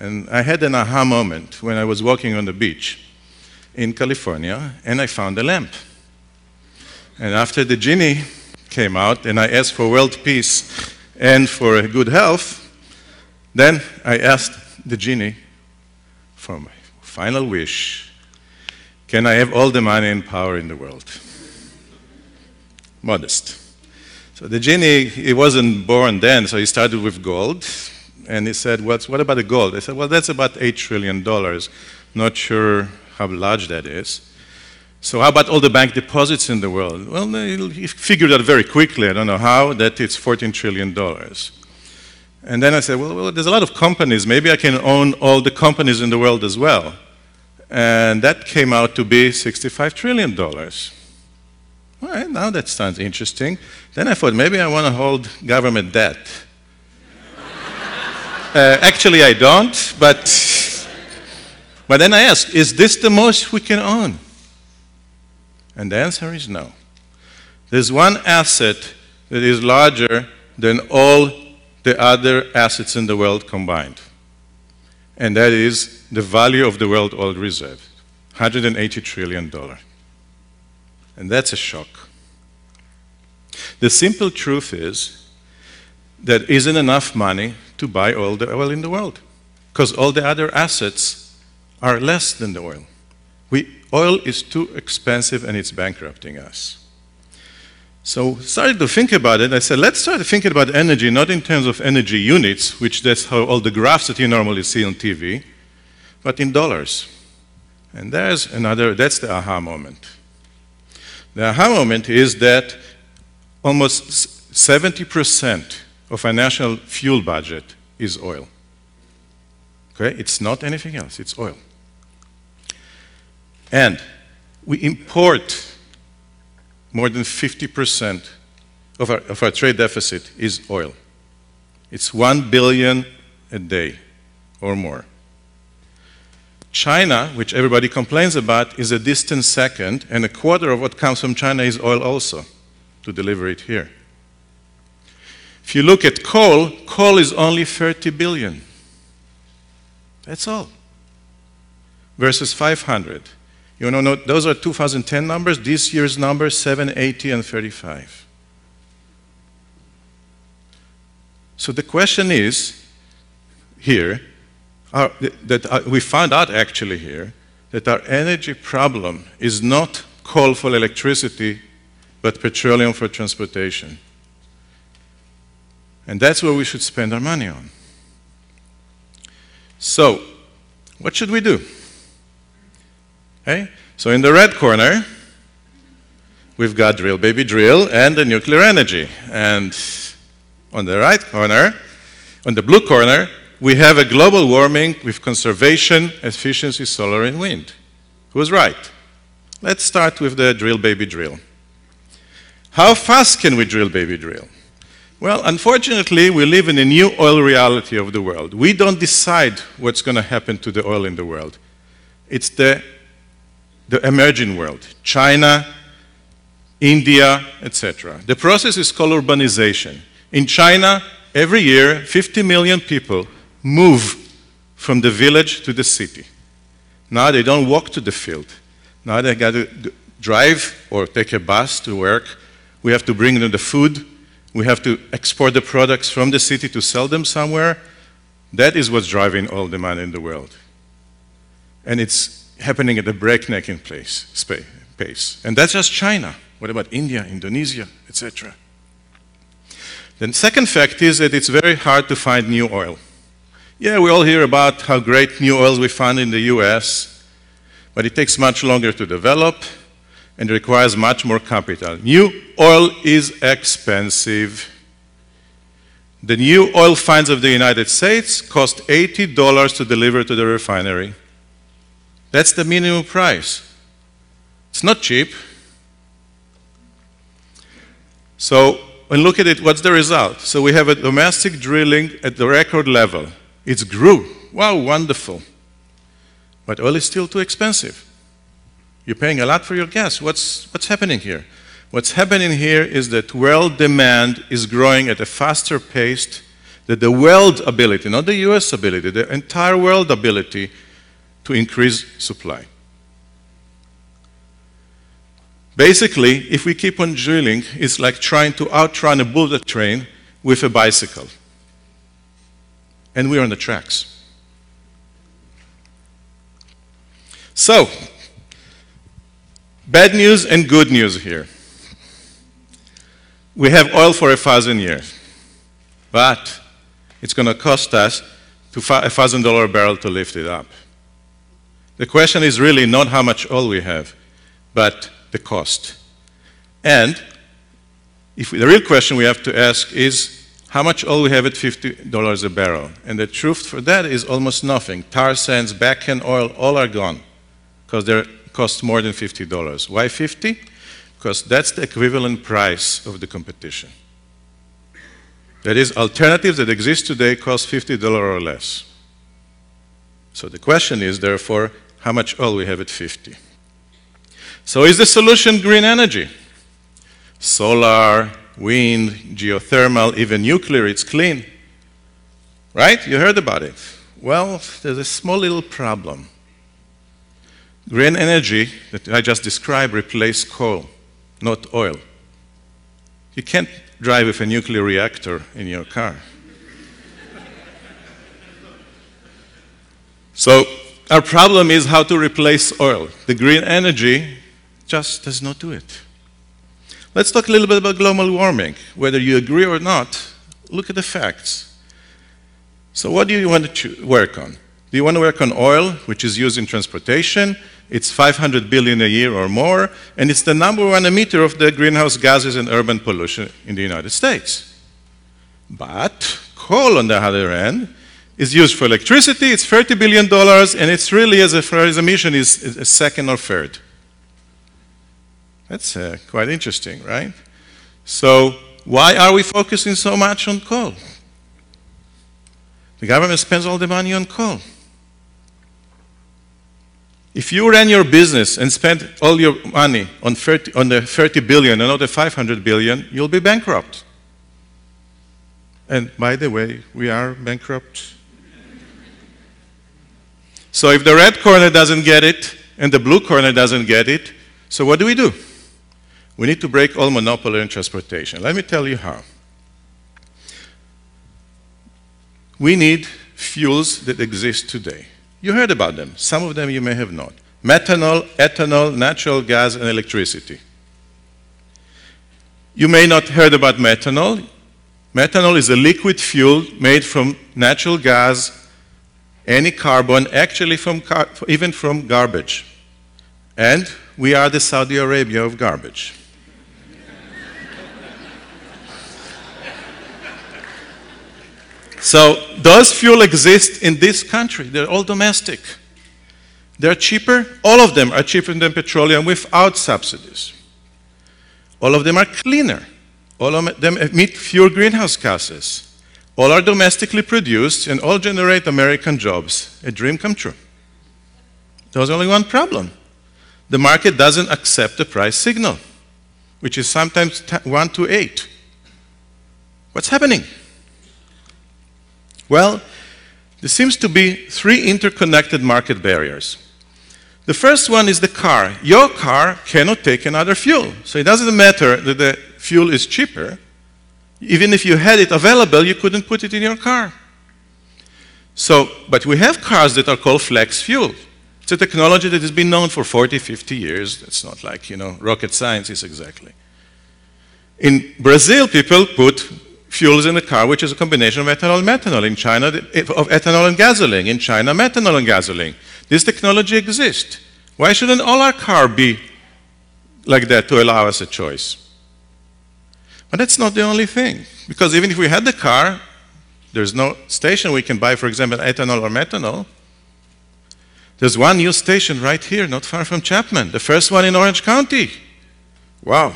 And I had an aha moment when I was walking on the beach in California, and I found a lamp. And after the genie came out, and I asked for world peace and for a good health, then I asked the genie for my final wish, can I have all the money and power in the world? Modest. So the genie, he wasn't born then, so he started with gold. And he said, what about the gold? I said, well, that's about $8 trillion. Not sure how large that is. So how about all the bank deposits in the world? Well, he figured out very quickly, I don't know how, that it's $14 trillion. And then I said, well, there's a lot of companies. Maybe I can own all the companies in the world as well. And that came out to be $65 trillion. All right, now that sounds interesting. Then I thought, maybe I want to hold government debt. Actually, I don't, but then I asked, is this the most we can own? And the answer is no. There's one asset that is larger than all the other assets in the world combined. And that is the value of the world oil reserve, $180 trillion. And that's a shock. The simple truth is that isn't enough money to buy all the oil in the world, because all the other assets are less than the oil. Oil is too expensive and it's bankrupting us. So started to think about it. I said, let's start thinking about energy, not in terms of energy units, which that's how all the graphs that you normally see on TV, but in dollars. And that's the aha moment. The aha moment is that almost 70% of our national fuel budget is oil. Okay? It's not anything else, it's oil. And we import more than 50% of our trade deficit is oil. It's 1 billion a day or more. China, which everybody complains about, is a distant second, and a quarter of what comes from China is oil also, to deliver it here. If you look at coal, coal is only 30 billion. That's all. Versus 500. You know, those are 2010 numbers. This year's numbers, 780 and 35. So the question is, here, we found out actually here, that our energy problem is not coal for electricity, but petroleum for transportation. And that's where we should spend our money on. So, what should we do? Okay? So in the red corner, we've got drill, baby, drill, and the nuclear energy. And on the right corner, on the blue corner, we have a global warming with conservation, efficiency, solar, and wind. Who's right? Let's start with the drill, baby, drill. How fast can we drill, baby, drill? Well, unfortunately, we live in a new oil reality of the world. We don't decide what's going to happen to the oil in the world. It's the emerging world, China, India, etc. The process is called urbanization. In China, every year, 50 million people move from the village to the city. Now they don't walk to the field. Now they got to drive or take a bus to work. We have to bring them the food. We have to export the products from the city to sell them somewhere. That is what's driving all demand in the world. And it's happening at a breakneck pace. And that's just China. What about India, Indonesia, etc.? The second fact is that it's very hard to find new oil. Yeah, we all hear about how great new oils we found in the US, but it takes much longer to develop and requires much more capital. New oil is expensive. The new oil finds of the United States cost $80 to deliver to the refinery. That's the minimum price. It's not cheap. So when you look at it, what's the result? So we have a domestic drilling at the record level. It's grew. Wow, wonderful. But oil is still too expensive. You're paying a lot for your gas. What's happening here? What's happening here is that world demand is growing at a faster pace that the world ability, not the US ability, the entire world ability to increase supply. Basically, if we keep on drilling, it's like trying to outrun a bullet train with a bicycle. And we're on the tracks. So, bad news and good news here. We have oil for 1,000 years, but it's going to cost us $1,000 a barrel to lift it up. The question is really not how much oil we have, but the cost. And the real question we have to ask is, how much oil we have at $50 a barrel? And the truth for that is almost nothing. Tar sands, back-end oil, all are gone because they cost more than $50. Why 50? Because that's the equivalent price of the competition. That is, alternatives that exist today cost $50 or less. So the question is, therefore, how much oil we have at 50? So is the solution green energy? Solar, wind, geothermal, even nuclear, it's clean. Right? You heard about it. Well, there's a small little problem. Green energy that I just described replaces coal, not oil. You can't drive with a nuclear reactor in your car. So our problem is how to replace oil. The green energy just does not do it. Let's talk a little bit about global warming. Whether you agree or not, look at the facts. So what do you want to work on? Do you want to work on oil, which is used in transportation? It's 500 billion a year or more, and it's the #1 emitter of the greenhouse gases and urban pollution in the United States. But coal, on the other hand, is used for electricity. It's $30 billion, and it's really, as far as emission, is a second or third. That's quite interesting, right? So why are we focusing so much on coal? The government spends all the money on coal. If you ran your business and spent all your money on the 30 billion and not the 500 billion, you'll be bankrupt. And by the way, we are bankrupt. So if the red corner doesn't get it and the blue corner doesn't get it, so what do? We need to break all monopoly in transportation. Let me tell you how. We need fuels that exist today. You heard about them. Some of them you may have not. Methanol, ethanol, natural gas, and electricity. You may not have heard about methanol. Methanol is a liquid fuel made from natural gas, any carbon, actually even from garbage. And we are the Saudi Arabia of garbage. So does fuel exist in this country? They're all domestic. They're cheaper. All of them are cheaper than petroleum without subsidies. All of them are cleaner. All of them emit fewer greenhouse gases. All are domestically produced and all generate American jobs. A dream come true. There's only one problem. The market doesn't accept the price signal, which is sometimes 1 to 8. What's happening? Well, there seems to be 3 interconnected market barriers. The first one is the car. Your car cannot take another fuel. So it doesn't matter that the fuel is cheaper. Even if you had it available, you couldn't put it in your car. But we have cars that are called flex fuel. It's a technology that has been known for 40, 50 years. It's not like, rocket science is exactly. In Brazil, people put fuels in the car, which is a combination of ethanol and methanol. In China, of ethanol and gasoline. In China, methanol and gasoline. This technology exists. Why shouldn't all our car be like that to allow us a choice? But that's not the only thing. Because even if we had the car, there's no station we can buy, for example, ethanol or methanol. There's one new station right here, not far from Chapman. The first one in Orange County. Wow.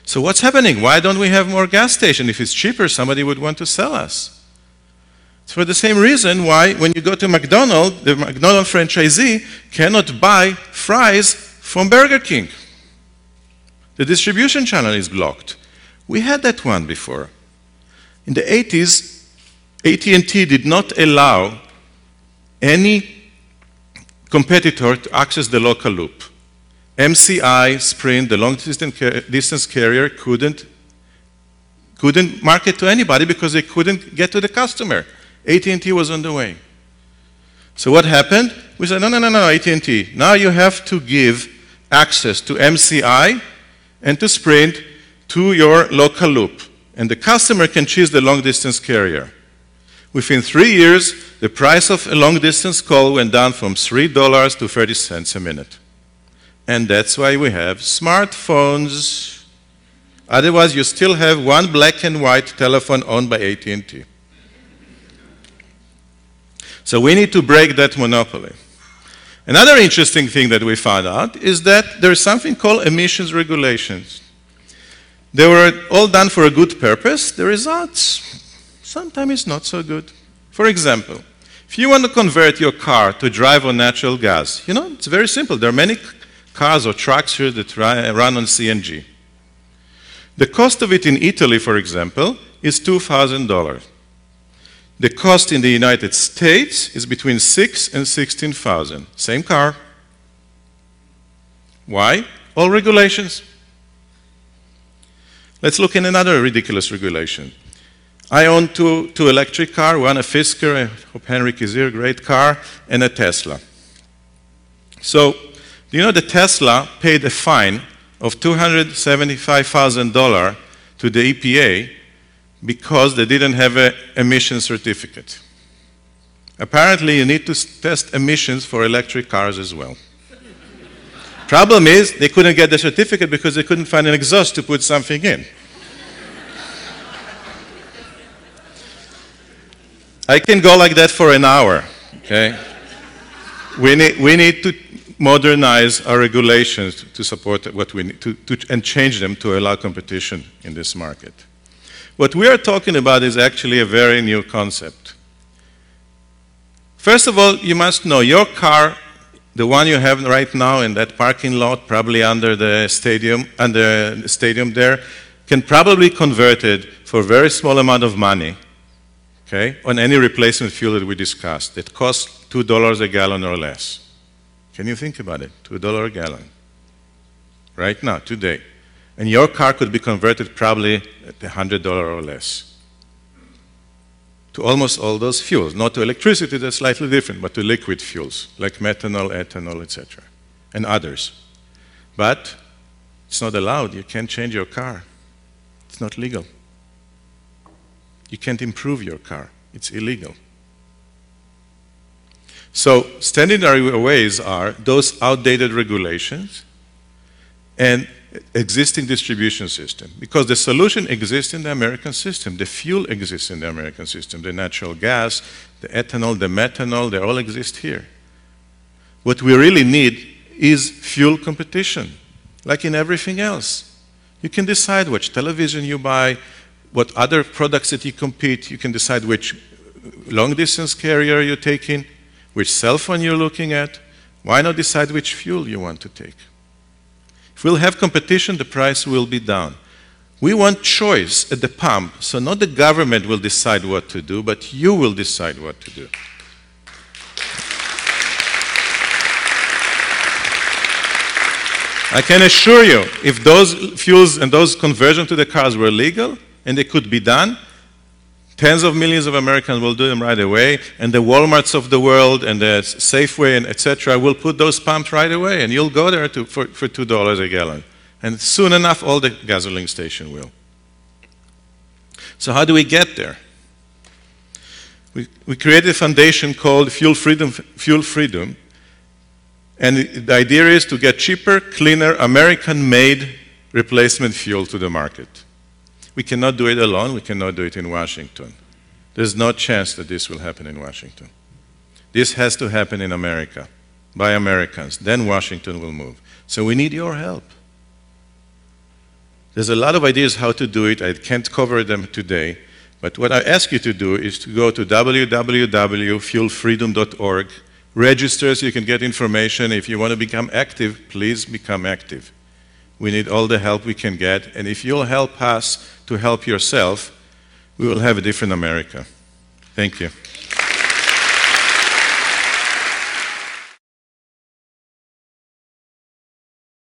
So what's happening? Why don't we have more gas stations? If it's cheaper, somebody would want to sell us. It's for the same reason why when you go to McDonald's, the McDonald's franchisee cannot buy fries from Burger King. The distribution channel is blocked. We had that one before. In the 80s, AT&T did not allow any competitor to access the local loop. MCI, Sprint, the long-distance carrier, couldn't market to anybody because they couldn't get to the customer. AT&T was on the way. So what happened? We said, no, AT&T. Now you have to give access to MCI and to Sprint to your local loop. And the customer can choose the long-distance carrier. Within 3 years, the price of a long-distance call went down from $3 to 30 cents a minute. And that's why we have smartphones. Otherwise, you still have one black and white telephone owned by AT&T. So we need to break that monopoly. Another interesting thing that we found out is that there is something called emissions regulations. They were all done for a good purpose. The results, sometimes it's not so good. For example, if you want to convert your car to drive on natural gas, it's very simple. There are many cars or trucks here that run on CNG. The cost of it in Italy, for example, is $2,000. The cost in the United States is between $6,000 and $16,000. Same car. Why? All regulations. Let's look at another ridiculous regulation. I own two electric cars, one a Fisker, I hope Henrik is here, great car, and a Tesla. So, the Tesla paid a fine of $275,000 to the EPA because they didn't have an emission certificate. Apparently, you need to test emissions for electric cars as well. Problem is, they couldn't get the certificate because they couldn't find an exhaust to put something in. I can go like that for an hour, okay? We need to modernize our regulations to support what we need and change them to allow competition in this market. What we are talking about is actually a very new concept. First of all, you must know your car, the one you have right now in that parking lot, probably under the stadium there, can probably be converted for a very small amount of money, okay, on any replacement fuel that we discussed. It costs $2 a gallon or less. Can you think about it? $2 a gallon. Right now, today. And your car could be converted probably at $100 or less. To almost all those fuels. Not to electricity, that's slightly different, but to liquid fuels, like methanol, ethanol, etc., and others. But it's not allowed. You can't change your car. It's not legal. You can't improve your car. It's illegal. So standardized ways are those outdated regulations and existing distribution system. Because the solution exists in the American system. The fuel exists in the American system. The natural gas, the ethanol, the methanol, they all exist here. What we really need is fuel competition, like in everything else. You can decide which television you buy, what other products that you compete. You can decide which long-distance carrier you're taking, which cell phone you're looking at. Why not decide which fuel you want to take? If we'll have competition, the price will be down. We want choice at the pump, so not the government will decide what to do, but you will decide what to do. I can assure you, if those fuels and those conversions to the cars were legal and they could be done, tens of millions of Americans will do them right away, and the Walmarts of the world and the Safeway and etc. will put those pumps right away, and you'll go there for $2 a gallon. And soon enough, all the gasoline stations will. So how do we get there? We created a foundation called Fuel Freedom, and the idea is to get cheaper, cleaner, American-made replacement fuel to the market. We cannot do it alone. We cannot do it in Washington. There's no chance that this will happen in Washington. This has to happen in America, by Americans. Then Washington will move. So we need your help. There's a lot of ideas how to do it. I can't cover them today. But what I ask you to do is to go to www.fuelfreedom.org, register so you can get information. If you want to become active, please become active. We need all the help we can get, and if you'll help us to help yourself, we will have a different America. Thank you.